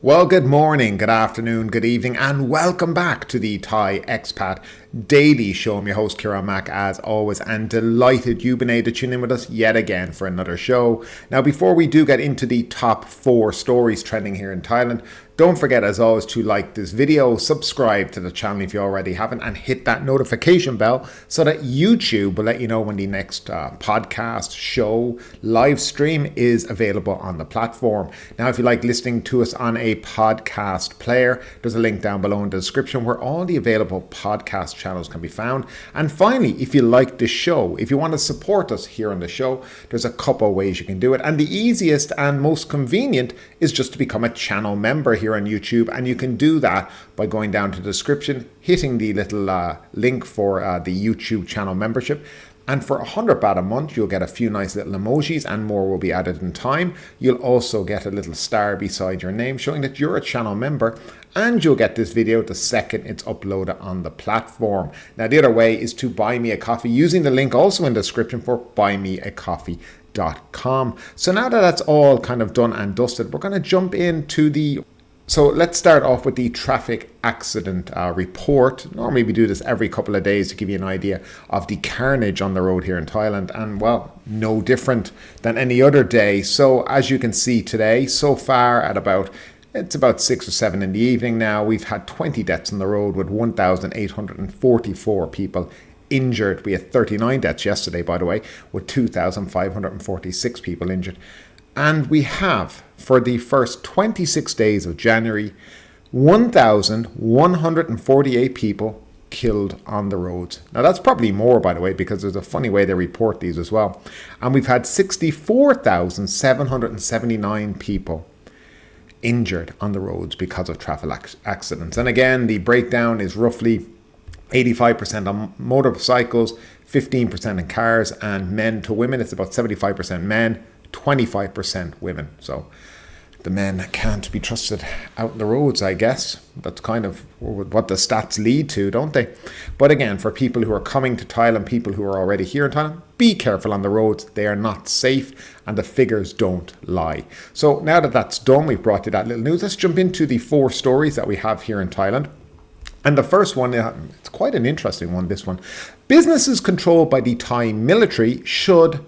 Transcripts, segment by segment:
Well, good morning, good afternoon, good evening, and welcome back to the Thai Expat Daily Show. I'm your host, Kieran Mack, as always, and delighted you've been able to tune in with us yet again for another show. Now, before we do get into the top 4 stories trending here in Thailand, don't forget, as always, to like this video, subscribe to the channel if you already haven't, and hit that notification bell so that YouTube will let you know when the next podcast, show, live stream is available on the platform. Now, if you like listening to us on a podcast player, there's a link down below in the description where all the available podcast channels can be found. And finally, if you like the show, if you want to support us here on the show, there's a couple of ways you can do it. And the easiest and most convenient is just to become a channel member here on YouTube, and you can do that by going down to the description, hitting the little link for the YouTube channel membership. And for 100 baht a month, you'll get a few nice little emojis, and more will be added in time. You'll also get a little star beside your name showing that you're a channel member, and you'll get this video the second it's uploaded on the platform. Now, the other way is to buy me a coffee using the link also in the description for buymeacoffee.com. So now that that's all kind of done and dusted, we're going to jump into So let's start off with the traffic accident report. Normally we do this every couple of days to give you an idea of the carnage on the road here in Thailand, and well, no different than any other day. So as you can see today, so far at about 6 or 7 in the evening now, we've had 20 deaths on the road with 1,844 people injured. We had 39 deaths yesterday, by the way, with 2,546 people injured. And we have, for the first 26 days of January, 1,148 people killed on the roads. Now, that's probably more, by the way, because there's a funny way they report these as well. And we've had 64,779 people injured on the roads because of traffic accidents. And again, the breakdown is roughly 85% on motorcycles, 15% in cars, and men to women, it's about 75% men, 25% women. So the men can't be trusted out in the roads, I guess. That's kind of what the stats lead to, don't they? But again, for people who are coming to Thailand, people who are already here in Thailand, be careful on the roads. They are not safe, and the figures don't lie. So now that that's done, we've brought you that little news. Let's jump into the 4 stories that we have here in Thailand. And the first one, it's quite an interesting one, this one. Businesses controlled by the Thai military should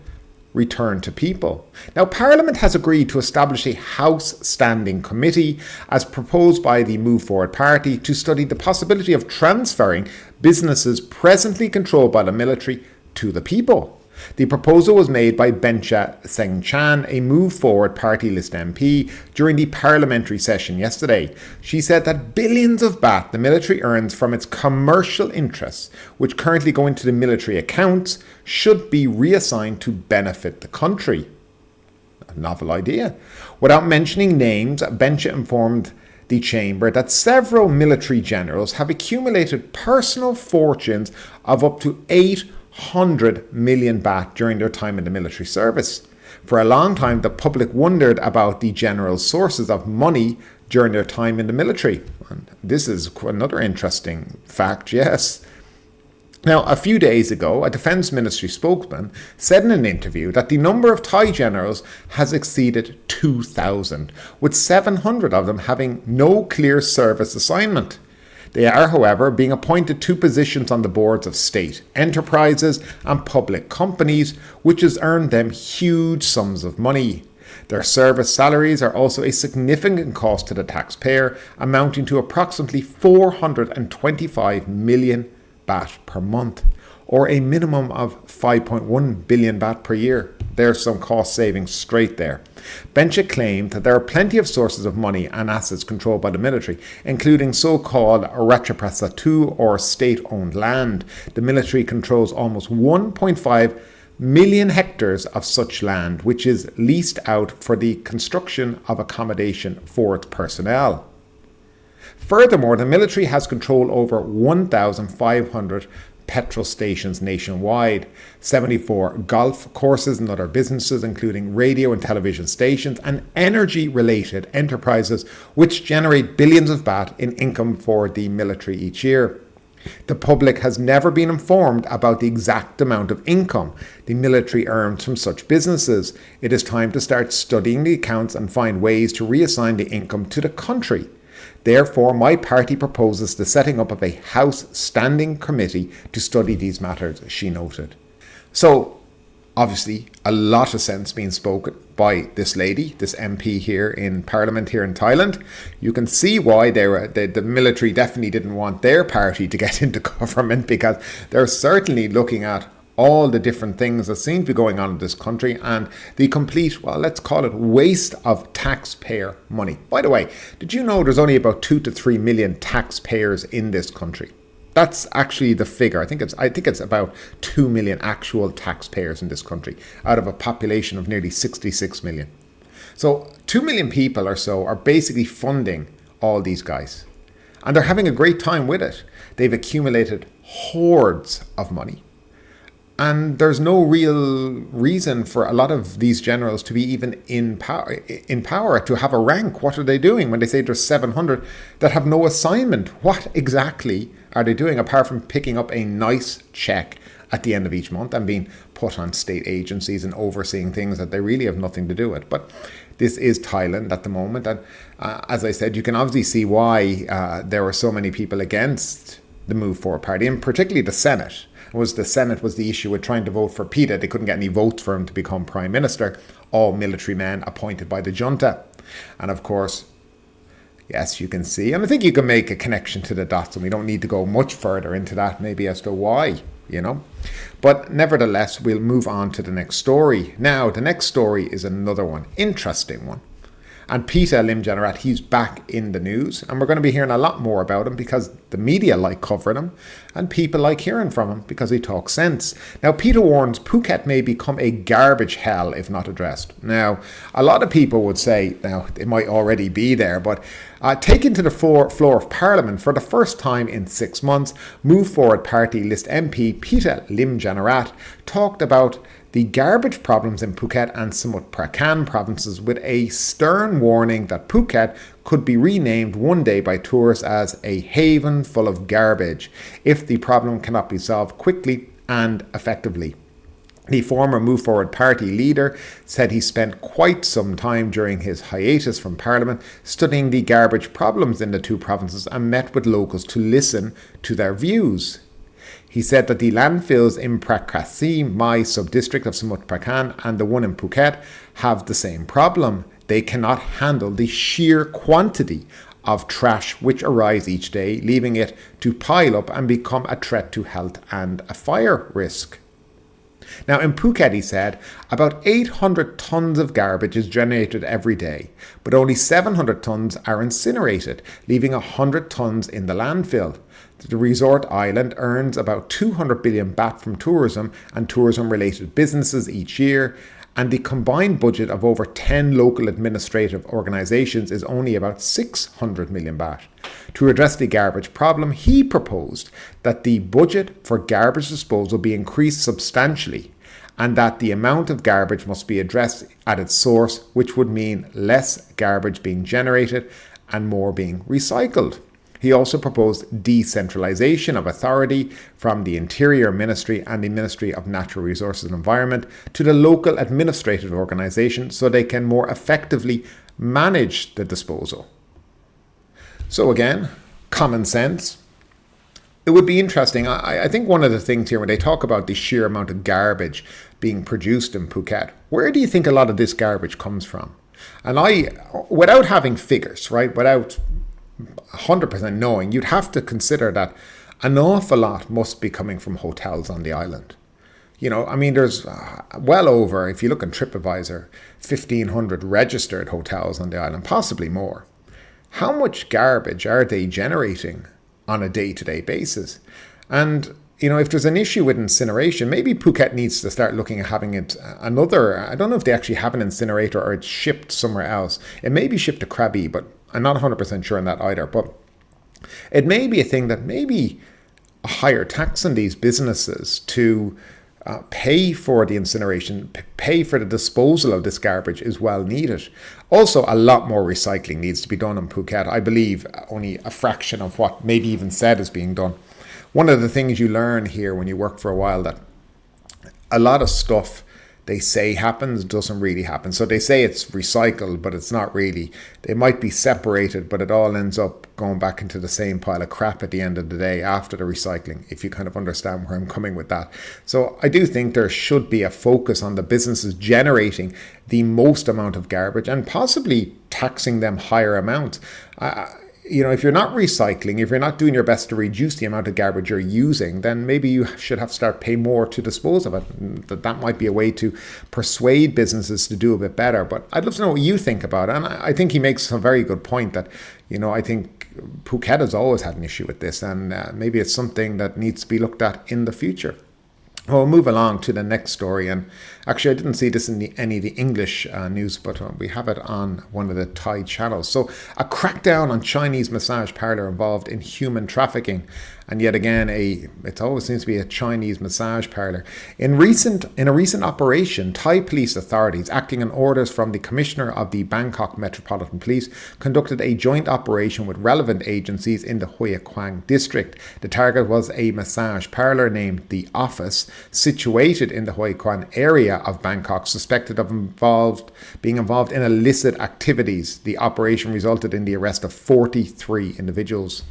return to people. Now, Parliament has agreed to establish a House Standing Committee, as proposed by the Move Forward Party, to study the possibility of transferring businesses presently controlled by the military to the people. The proposal was made by Bencha Sengchan, a Move Forward Party list MP, during the parliamentary session yesterday. She said that billions of baht the military earns from its commercial interests, which currently go into the military accounts, should be reassigned to benefit the country. A novel idea. Without mentioning names, Bencha informed the chamber that several military generals have accumulated personal fortunes of up to 800 million baht during their time in the military service. For a long time, the public wondered about the general's sources of money during their time in the military. And this is another interesting fact, yes. Now, a few days ago, a Defence Ministry spokesman said in an interview that the number of Thai generals has exceeded 2,000, with 700 of them having no clear service assignment. They are, however, being appointed to positions on the boards of state enterprises and public companies, which has earned them huge sums of money. Their service salaries are also a significant cost to the taxpayer, amounting to approximately 425 million baht per month, or a minimum of 5.1 billion baht per year. There's some cost savings straight there. Bencha claimed that there are plenty of sources of money and assets controlled by the military, including so-called Ratchaprasa 2 or state-owned land. The military controls almost 1.5 million hectares of such land, which is leased out for the construction of accommodation for its personnel. Furthermore, the military has control over 1,500 petrol stations nationwide, 74 golf courses and other businesses, including radio and television stations, and energy-related enterprises, which generate billions of baht in income for the military each year. The public has never been informed about the exact amount of income the military earns from such businesses. It is time to start studying the accounts and find ways to reassign the income to the country. Therefore, my party proposes the setting up of a House Standing Committee to study these matters, she noted. So, obviously, a lot of sense being spoken by this lady, this MP here in Parliament here in Thailand. You can see why the military definitely didn't want their party to get into government, because they're certainly looking at all the different things that seem to be going on in this country and the complete, well, let's call it waste of taxpayer money. By the way, did you know there's only about 2 to 3 million taxpayers in this country? That's actually the figure. I think it's about 2 million actual taxpayers in this country out of a population of nearly 66 million. So 2 million people or so are basically funding all these guys. And they're having a great time with it. They've accumulated hordes of money. And there's no real reason for a lot of these generals to be even in power, to have a rank. What are they doing when they say there's 700 that have no assignment? What exactly are they doing apart from picking up a nice check at the end of each month and being put on state agencies and overseeing things that they really have nothing to do with? But this is Thailand at the moment. And as I said, you can obviously see why there were so many people against the Move Forward Party, and particularly the Senate. The Senate was the issue with trying to vote for Pita. They couldn't get any votes for him to become Prime Minister. All military men appointed by the junta. And of course, yes, you can see, and I think you can make a connection to the dots, and we don't need to go much further into that maybe as to why, But nevertheless, we'll move on to the next story. Now, the next story is another one, interesting one. And Pita Limjaroenrat, he's back in the news, and we're going to be hearing a lot more about him because the media like covering him and people like hearing from him because he talks sense. Now, Pita warns Phuket may become a garbage hell if not addressed. Now, a lot of people would say, now, it might already be there, but taken to the floor of Parliament for the first time in 6 months, Move Forward Party list MP Pita Limjaroenrat talked about the garbage problems in Phuket and Samut Prakan provinces with a stern warning that Phuket could be renamed one day by tourists as a haven full of garbage if the problem cannot be solved quickly and effectively. The former Move Forward Party leader said he spent quite some time during his hiatus from Parliament studying the garbage problems in the two provinces and met with locals to listen to their views. He said that the landfills in Prakasi, my sub-district of Samut Prakan, and the one in Phuket have the same problem. They cannot handle the sheer quantity of trash which arrives each day, leaving it to pile up and become a threat to health and a fire risk. Now, in Phuket, he said, about 800 tons of garbage is generated every day, but only 700 tons are incinerated, leaving 100 tons in the landfill. The resort island earns about 200 billion baht from tourism and tourism-related businesses each year, and the combined budget of over 10 local administrative organisations is only about 600 million baht. To address the garbage problem, he proposed that the budget for garbage disposal be increased substantially, and that the amount of garbage must be addressed at its source, which would mean less garbage being generated and more being recycled. He also proposed decentralisation of authority from the Interior Ministry and the Ministry of Natural Resources and Environment to the local administrative organisation so they can more effectively manage the disposal. So again, common sense. It would be interesting. I think one of the things here when they talk about the sheer amount of garbage being produced in Phuket, where do you think a lot of this garbage comes from? And without having figures, right, without 100% knowing, you'd have to consider that an awful lot must be coming from hotels on the island. There's well over, if you look on TripAdvisor, 1,500 registered hotels on the island, possibly more. How much garbage are they generating on a day-to-day basis? And, if there's an issue with incineration, maybe Phuket needs to start looking at having it I don't know if they actually have an incinerator or it's shipped somewhere else. It may be shipped to Krabi, but I'm not 100% sure on that either. But it may be a thing that maybe a higher tax on these businesses to pay for the incineration, pay for the disposal of this garbage is well needed. Also, a lot more recycling needs to be done in Phuket. I believe only a fraction of what maybe even said is being done. one of the things you learn here when you work for a while, that a lot of stuff they say happens doesn't really happen. So they say it's recycled, but it's not really. They might be separated, but it all ends up going back into the same pile of crap at the end of the day after the recycling, if you kind of understand where I'm coming with that. So I do think there should be a focus on the businesses generating the most amount of garbage and possibly taxing them higher amounts. If you're not recycling, if you're not doing your best to reduce the amount of garbage you're using, then maybe you should have to start paying more to dispose of it. That might be a way to persuade businesses to do a bit better. But I'd love to know what you think about it. And I think he makes a very good point that, I think Phuket has always had an issue with this, and maybe it's something that needs to be looked at in the future. We'll move along to the next story, and actually I didn't see this in any of the English news, but we have it on one of the Thai channels. So a crackdown on Chinese massage parlor involved in human trafficking, and yet again it always seems to be a Chinese massage parlor. In a recent operation, Thai police authorities, acting on orders from the Commissioner of the Bangkok Metropolitan Police, conducted a joint operation with relevant agencies in the Hoi Quang district. The target was a massage parlor named The Office, situated in the Hoi Quang area of Bangkok, suspected of being involved in illicit activities. The operation resulted in the arrest of 43 individuals.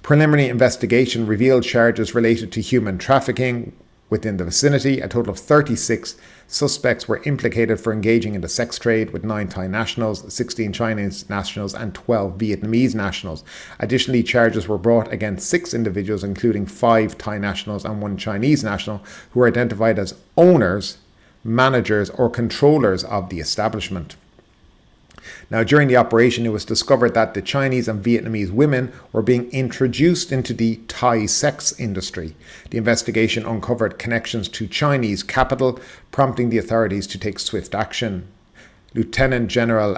Preliminary investigation revealed charges related to human trafficking within the vicinity. A total of 36 suspects were implicated for engaging in the sex trade, with 9 Thai nationals, 16 Chinese nationals and 12 Vietnamese nationals. Additionally, charges were brought against 6 individuals, including 5 Thai nationals and 1 Chinese national, who were identified as owners, managers or controllers of the establishment. Now, during the operation, it was discovered that the Chinese and Vietnamese women were being introduced into the Thai sex industry. The investigation uncovered connections to Chinese capital, prompting the authorities to take swift action. Lieutenant General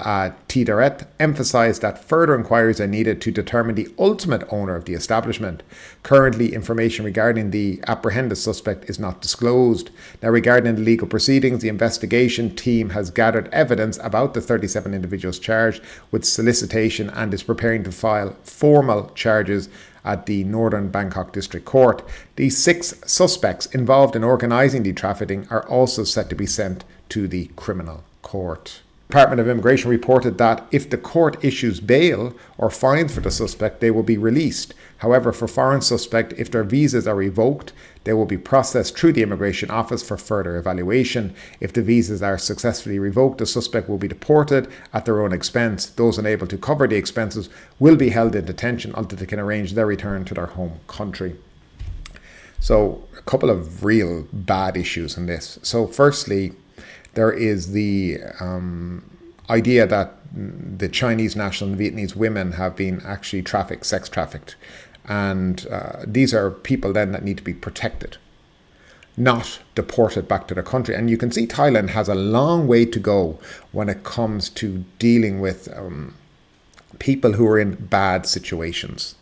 Tidaret emphasized that further inquiries are needed to determine the ultimate owner of the establishment. Currently, information regarding the apprehended suspect is not disclosed. Now, regarding the legal proceedings, the investigation team has gathered evidence about the 37 individuals charged with solicitation and is preparing to file formal charges at the Northern Bangkok District Court. The 6 suspects involved in organising the trafficking are also set to be sent to the criminal court. Department of Immigration reported that if the court issues bail or fines for the suspect, they will be released. However, for foreign suspects, if their visas are revoked, they will be processed through the Immigration Office for further evaluation. If the visas are successfully revoked, the suspect will be deported at their own expense. Those unable to cover the expenses will be held in detention until they can arrange their return to their home country. So, a couple of real bad issues in this. So, firstly, there is the idea that the Chinese national and Vietnamese women have been actually sex trafficked. And these are people then that need to be protected, not deported back to their country. And you can see Thailand has a long way to go when it comes to dealing with people who are in bad situations.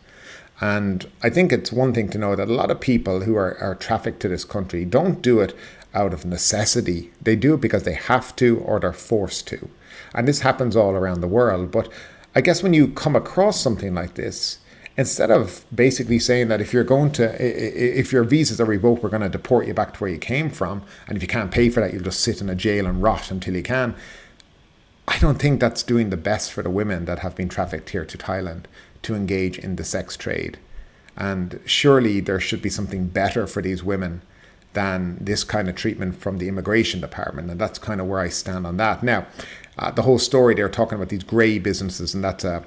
And I think it's one thing to know that a lot of people who are trafficked to this country don't do it out of necessity. They do it because they have to or they're forced to. And this happens all around the world. But I guess when you come across something like this, instead of basically saying that if your visas are revoked, we're going to deport you back to where you came from, and if you can't pay for that, you'll just sit in a jail and rot until you can. I don't think that's doing the best for the women that have been trafficked here to Thailand to engage in the sex trade. And surely there should be something better for these women than this kind of treatment from the immigration department. And that's kind of where I stand on that. Now, the whole story, they're talking about these grey businesses, and that's a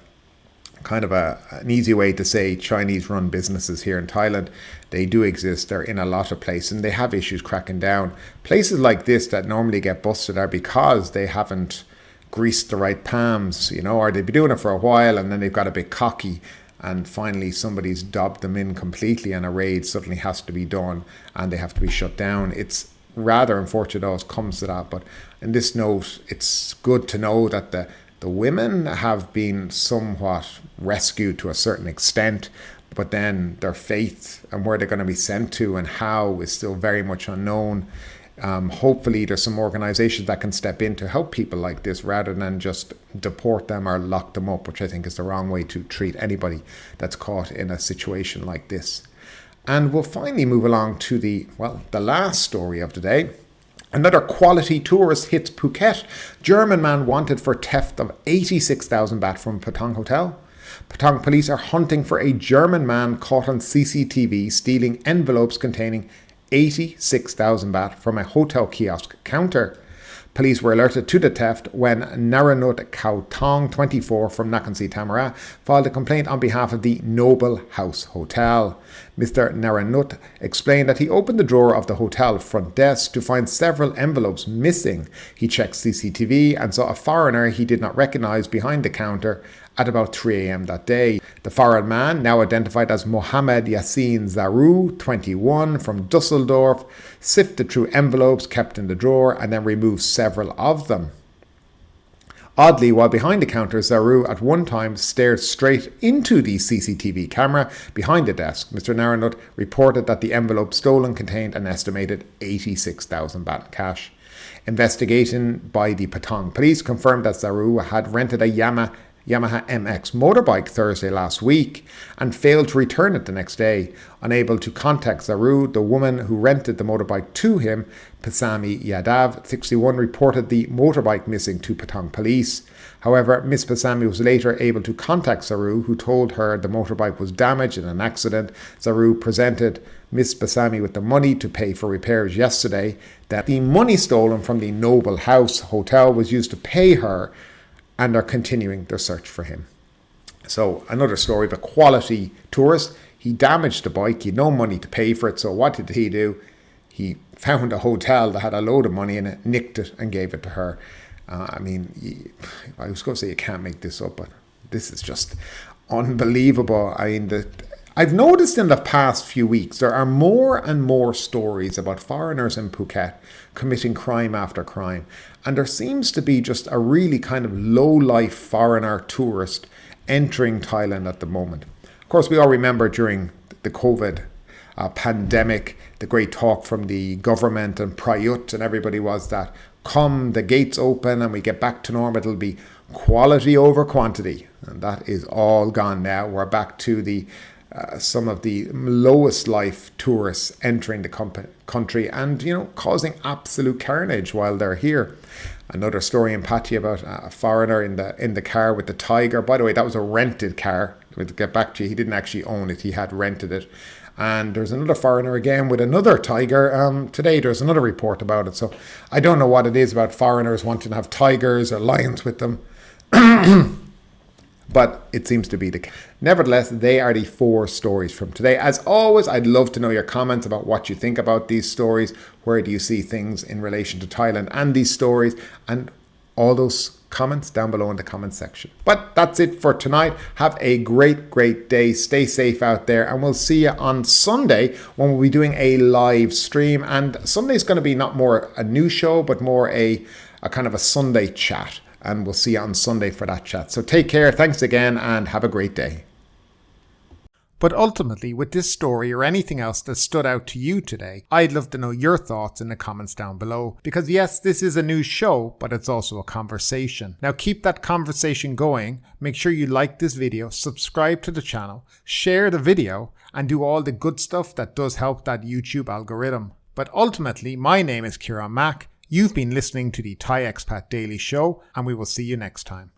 kind of an easy way to say Chinese-run businesses here in Thailand. They do exist. They're in a lot of places, and they have issues cracking down. Places like this that normally get busted are because they haven't greased the right palms, or they've been doing it for a while, and then they've got a bit cocky, and finally somebody's dobbed them in completely, and a raid suddenly has to be done, and they have to be shut down. It's rather unfortunate how it comes to that, but in this note, it's good to know that the women have been somewhat rescued to a certain extent, but then their fate and where they're going to be sent to and how is still very much unknown. Hopefully there's some organizations that can step in to help people like this rather than just deport them or lock them up, which I think is the wrong way to treat anybody that's caught in a situation like this. And we'll finally move along to the last story of the day. Another quality tourist hits Phuket. German man wanted for theft of 86,000 baht from Patong hotel. Patong police are hunting for a German man caught on CCTV stealing envelopes containing 86,000 baht from a hotel kiosk counter. Police were alerted to the theft when Naranut Kautong, 24, from Nakhon Si Thammarat, filed a complaint on behalf of the Noble House Hotel. Mr. Naranut explained that he opened the drawer of the hotel front desk to find several envelopes missing. He checked CCTV and saw a foreigner he did not recognize behind the counter at about 3 a.m. that day. The foreign man, now identified as Mohammed Yassin Zaru, 21, from Dusseldorf, sifted through envelopes kept in the drawer and then removed several of them. Oddly, while behind the counter, Zaru at one time stared straight into the CCTV camera behind the desk. Mr. Naranut reported that the envelope stolen contained an estimated 86,000 baht cash. Investigation by the Patong police confirmed that Zaru had rented a Yamaha MX motorbike Thursday last week and failed to return it the next day. Unable to contact Zaru, the woman who rented the motorbike to him, Pasami Yadav, 61, reported the motorbike missing to Patong police. However, Miss Pasami was later able to contact Zaru, who told her the motorbike was damaged in an accident. Zaru presented Miss Pasami with the money to pay for repairs yesterday. That the money stolen from the Noble House Hotel was used to pay her, and are continuing their search for him. So another story of a quality tourist. He damaged the bike. He had no money to pay for it. So what did he do? He found a hotel that had a load of money in it, nicked it and gave it to her. I was going to say you can't make this up, but this is just unbelievable. I've noticed in the past few weeks there are more and more stories about foreigners in Phuket committing crime after crime. And there seems to be just a really kind of low-life foreigner tourist entering Thailand at the moment. Of course, we all remember during the COVID pandemic, the great talk from the government and Prayut and everybody was that come the gates open and we get back to normal, it'll be quality over quantity. And that is all gone now. We're back to the some of the lowest life tourists entering the country and, causing absolute carnage while they're here. Another story in Pattaya about a foreigner in the car with the tiger. By the way, that was a rented car. To get back to you, he didn't actually own it. He had rented it. And there's another foreigner again with another tiger. Today there's another report about it. So I don't know what it is about foreigners wanting to have tigers or lions with them. But it seems to be the case. Nevertheless, they are the 4 stories from today. As always, I'd love to know your comments about what you think about these stories. Where do you see things in relation to Thailand and these stories? And all those comments down below in the comment section. But that's it for tonight. Have a great, great day. Stay safe out there. And we'll see you on Sunday when we'll be doing a live stream. And Sunday's going to be not more a news show, but more a kind of a Sunday chat. And we'll see you on Sunday for that chat. So take care. Thanks again and have a great day. But ultimately, with this story or anything else that stood out to you today, I'd love to know your thoughts in the comments down below. Because yes, this is a news show, but it's also a conversation. Now keep that conversation going. Make sure you like this video, subscribe to the channel, share the video, and do all the good stuff that does help that YouTube algorithm. But ultimately, my name is Kieran Mack. You've been listening to the Thai Expat Daily Show, and we will see you next time.